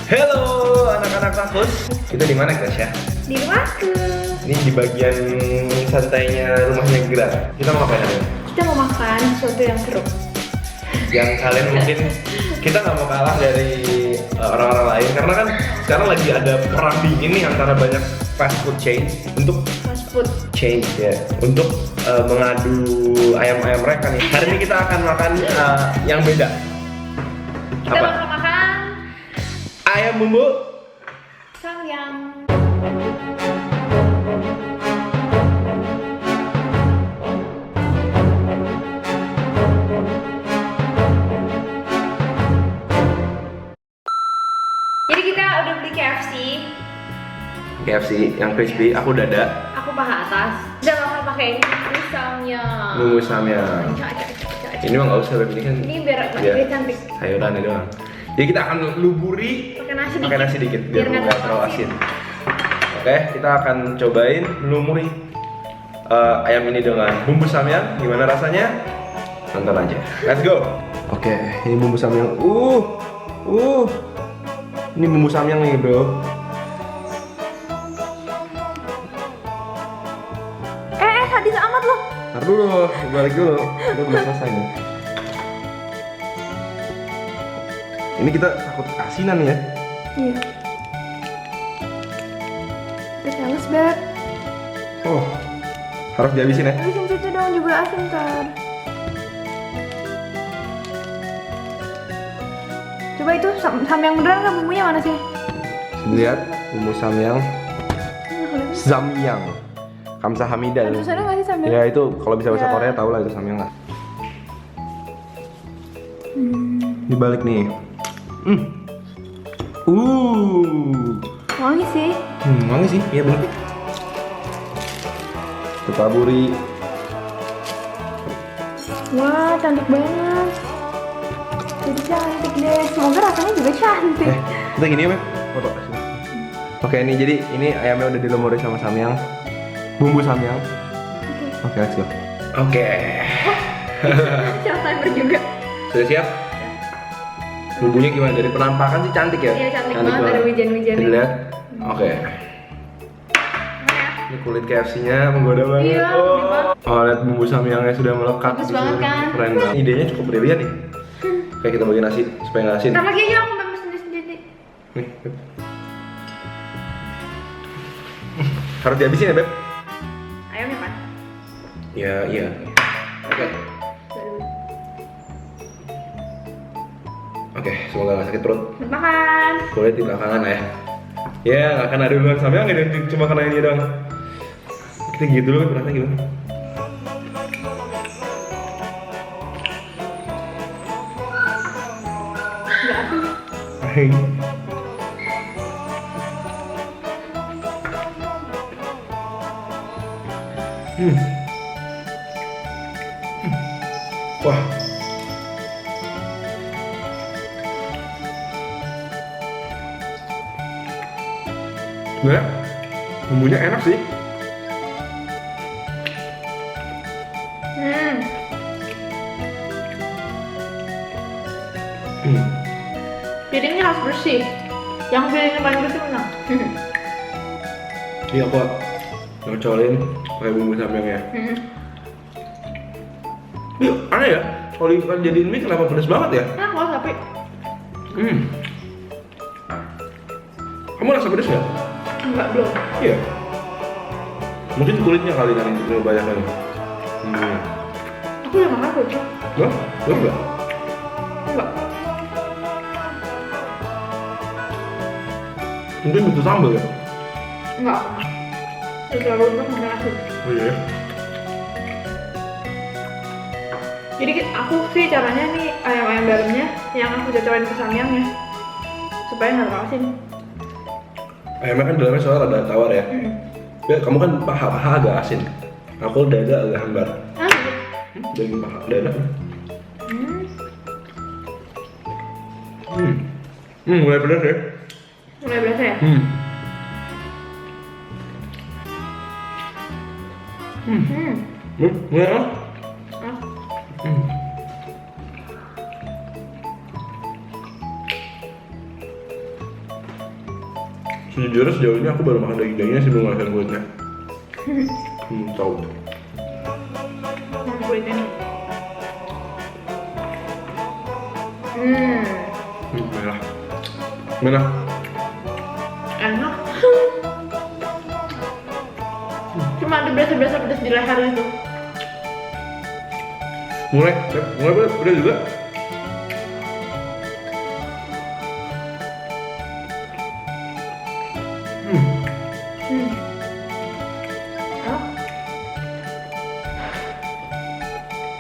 Halo anak-anak Rakus. Kita di mana guys ya? Di rumahku. Ini di bagian santainya rumahnya Gra. Kita mau ngapain hari ini? Kita mau makan sesuatu yang seru. Yang kalian mungkin kita nggak mau kalah dari orang-orang lain karena kan sekarang lagi ada perang dingin nih antara banyak fast food chain untuk Fast food. chain ya untuk mengadu ayam-ayam mereka nih. Hari ini kita akan makan yang beda. Kita bakal makan Ayam bumbu samyang. Jadi kita udah beli KFC yang crispy, aku dada, Aku paha atas. Kita bakal pakai ini samyang. bumbu samyang. Ini mah nggak usah, Beb. Ini kan Ini biar biar cantik. sayurannya doang. Jadi kita akan luburi Pakai nasi dikit. biar nggak terlalu asin. Oke, kita akan cobain melumuri ayam ini dengan bumbu samyang. Gimana rasanya? Tonton aja. Let's go. Oke, ini bumbu samyang. Ini bumbu samyang nih, bro. Sadis amat loh. Ntar dulu, balik dulu. Kita belum selesai nih. Ini kita takut asinan ya. Iya. Udah males, Beb. Oh, harus dihabisin ya. Habisin situ dong, juga asin ntar. Coba itu samyang beneran kan bumbunya mana sih? Lihat bumbu samyang. Samyang. Kamsahamnida. Ada tulisannya nggak sih samyang? Ya itu kalau bisa bahasa Ya. Korea tau lah itu samyang lah. Dibalik nih. Wangi sih. Wangi sih, iya bener. Taburi. Wah, cantik banget. Jadi cantik deh. Semoga rasanya juga cantik. Kita gini ya, Beb. Foto. Oke, ini jadi ini ayamnya udah dilumuri sama samyang. Bumbu samyang. Oke, let's go. Oke. Siap timer juga. Sudah siap? Bumbunya gimana? Dari penampakan sih cantik ya? Iya, cantik banget. Ada wijen-wijennya. Kita lihat. Oke. Ini kulit KFC-nya menggoda banget. Iya, gede banget. Oh, lihat bumbu samyangnya sudah melekat. Bagus di banget sini. kan? Keren banget. Idenya cukup brilian nih. Kayak kita bagi nasi supaya nggak asin. Ntar lagi aja aku makan sendiri-sendiri. Nih. Harus dihabisin ya, Beb? Ayamnya kan? Ya, iya. Oke. Oke, semoga nggak sakit perut. Makan. Kulit di belakangan ya. Ya, nggak akan ada duluan sampai nggak ada cuma karena ini doang. Kita gitu dulu, berarti gimana? Nggak asin. Hei. Wah. Sebenarnya bumbunya enak sih. Piringnya harus bersih. Yang piringnya paling bersih menang. Ini aku ngocolin pakai bumbu samyangnya. Iya, aneh ya. Kalau dijadiin mie kenapa pedas banget ya? Nah, kalau tapi Kamu rasa pedas nggak? enggak belum. Iya. Mungkin kulitnya kali kan ini banyak kali. Aku udah makan kok. Enggak? Enggak? Enggak. Mungkin butuh sambal ya? Enggak. Udah terlalu untuk makan aku. Oh iya. Jadi aku sih caranya nih ayam-ayam dalamnya yang aku cocokin ke samyangnya supaya nggak terlalu asin. Ayamnya kan dalamnya soalnya ada tawar ya. Ya, kamu kan paha agak asin. Aku dada agak hambar. Gitu. Daging paha dada. Mulai pedas ya. Mulai berasa ya? Mulai ah? Sejujurnya sejauh ini aku baru makan daging-dagingnya sih, belum ngerasain kulitnya. Tahu. Kulitnya nih. Merah. Gimana? Enak. Cuma ada berasa-berasa pedas di leher itu. Mulai udah juga. Oh.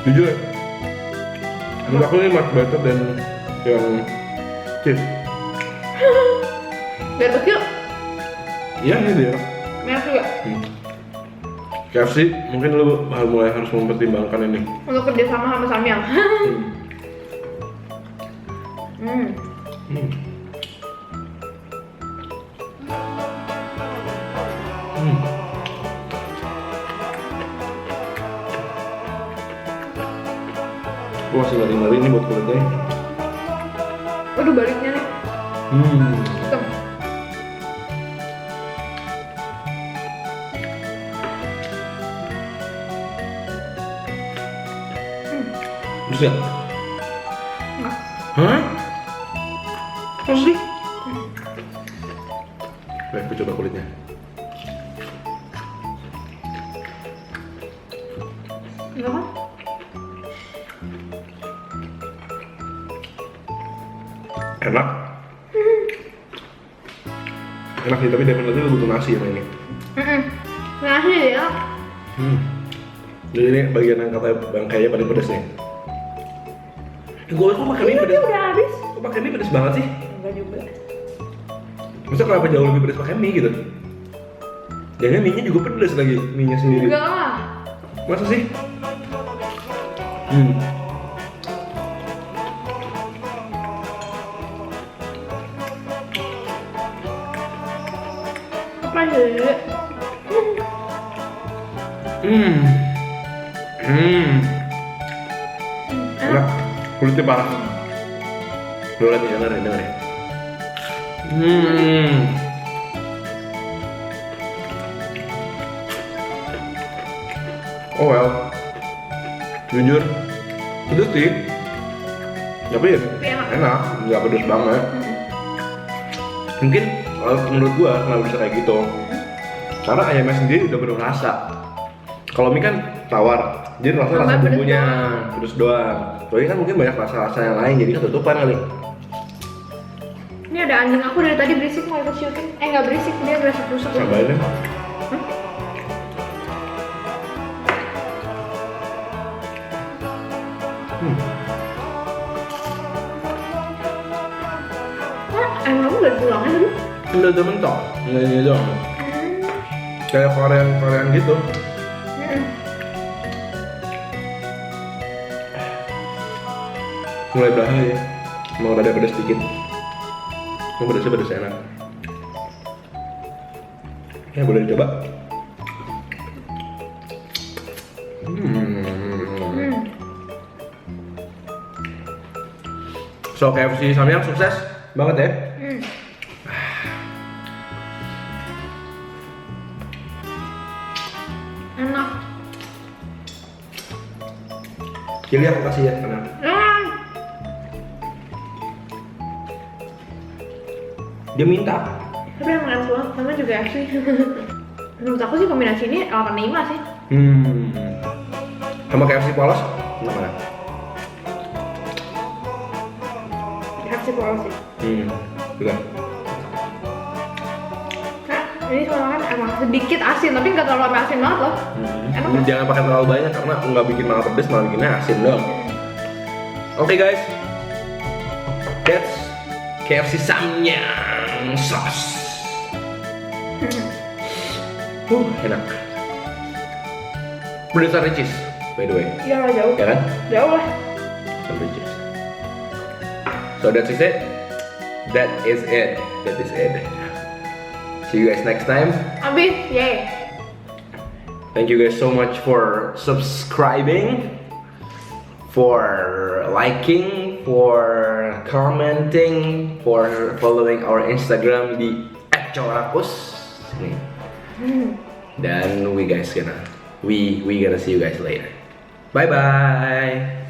Jujur ya, menurut aku ini much better dan yang cheese. Biar kecil, Iya ini dia. merah juga. KFC mungkin lu mulai harus mempertimbangkan ini. Untuk kerjasama sama Samyang. Gua masih ngeri-ngeri ini buat kulitnya. Waduh, baliknya nih. Hitam. Bisa? Enggak. Hah? Masa sih? Baik, aku coba kulitnya. Enggak kan? Enak. Enak sih, tapi definitely lu butuh nasi sama ini. Nasi ya. Jadi ini bagian yang kayaknya paling pedas nih. Gue kok pakai mie Ini pedas? udah habis. Kok pakai mie pedas banget sih? Enggak juga. Masa kenapa jauh lebih pedas pakai mie gitu? Jangan mie-nya juga pedas lagi, mie-nya sendiri. Enggak lah. Masa sih? Apa sih? Enak. Kulitnya parah. Lu lihat nih, dengar nih. Oh well. Jujur, pedes sih. Tapi ya enak, nggak pedes banget. Mungkin menurut gua kenapa bisa kayak gitu? Karena ayamnya sendiri udah berasa. Kalau mie kan tawar, jadi rasa Tambah pedes bumbunya doang. pedes doang. Kalau ini kan mungkin banyak rasa-rasa yang lain, jadi ketutupan kali. Ini ada anjing aku dari tadi berisik mau ikut syuting. Nggak berisik, dia berasa rusuk. Cobain deh. Emang kamu udah pulangnya dulu? Udah mentok, nggak ini doang. Kayak Korean gitu. Mulai bahaya, mau ada pedas dikit. Mau pedas enak. Ya boleh dicoba. So KFC Samyang sukses banget ya. Enak. Kili aku kasih ya, karena dia minta. Tapi yang enak banget, sama juga KFC. Menurut aku sih kombinasi ini 8/5 sih. Sama KFC polos, mana? KFC polos sih. Juga. Nah, ini soalnya kan emang sedikit asin, tapi nggak terlalu asin banget loh. Enak kan? Jangan pakai terlalu banyak karena nggak bikin malah pedes, malah bikinnya asin dong. Oke guys, that's KFC Samyang sauce. Enak. Berdasar cheese, by the way. Iya lah, jauh. Ya kan? Jauh lah. Sampai cheese. So that's it. That is it. That is it. See you guys next time. Habis, yay. Thank you guys so much for subscribing, for liking, for commenting, for following our Instagram di @corakus nih. Dan we gonna see you guys later. Bye bye.